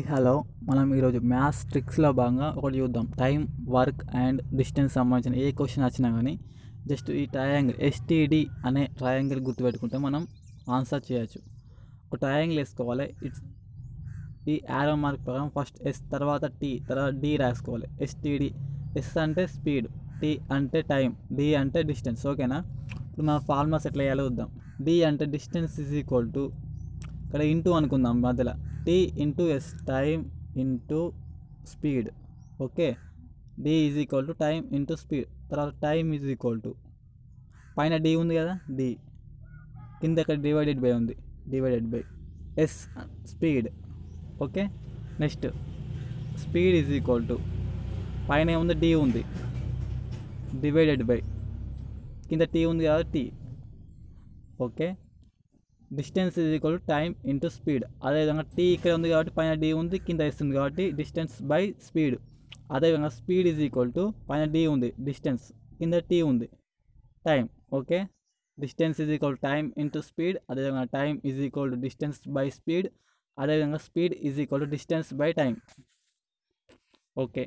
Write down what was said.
Hello, మనం ఈరోజు maths ట్రిక్స్లో భాగంగా ఒకటి చూద్దాం. టైం, వర్క్ అండ్ డిస్టెన్స్ సంబంధించిన ఏ క్వశ్చన్ వచ్చినా కానీ జస్ట్ ఈ ట్రయాంగిల్ ఎస్టీడి అనే ట్రయాంగిల్ గుర్తుపెట్టుకుంటే మనం ఆన్సర్ చేయొచ్చు. ఒక ట్రయాంగిల్ వేసుకోవాలి. ఈ యారో మార్క్ ప్రకారం ఫస్ట్ ఎస్, తర్వాత టీ, తర్వాత డి రాసుకోవాలి. ఎస్టీడి. ఎస్ అంటే స్పీడ్, టీ అంటే టైం, డి అంటే డిస్టెన్స్. ఓకేనా? ఇప్పుడు మన ఫార్ములాస్ ఎట్లా వేయాలో చూద్దాం. డి అంటే డిస్టెన్స్ ఈజ్ ఈక్వల్ టు, ఇక్కడ ఇంటూ అనుకుందాం మధ్యలో, T into S, time into speed. Okay, D is equal to time into speed. తర్వాత టైం ఈజ్ ఈక్వల్ టు, పైన డి ఉంది కదా, డి కింద ఇక్కడ డివైడెడ్ బై ఉంది, divided by S speed. Okay, next speed is equal to, పైన ఏముంది, D ఉంది, డివైడెడ్ బై కింద టీ ఉంది కదా, T. Okay, distance is equal to time into speed. అదేవిధంగా టీ ఇక్కడ ఉంది కాబట్టి పైన డి ఉంది, కింద ఎస్ ఉంది కాబట్టి డిస్టెన్స్ బై స్పీడ్. అదేవిధంగా స్పీడ్ ఈజ్ ఈక్వల్ టు, పైన డి ఉంది, డిస్టెన్స్, కింద టీ ఉంది, time. Okay, distance is equal to time into speed. అదేవిధంగా time is equal to distance by speed. అదేవిధంగా speed is equal to distance by time. Okay.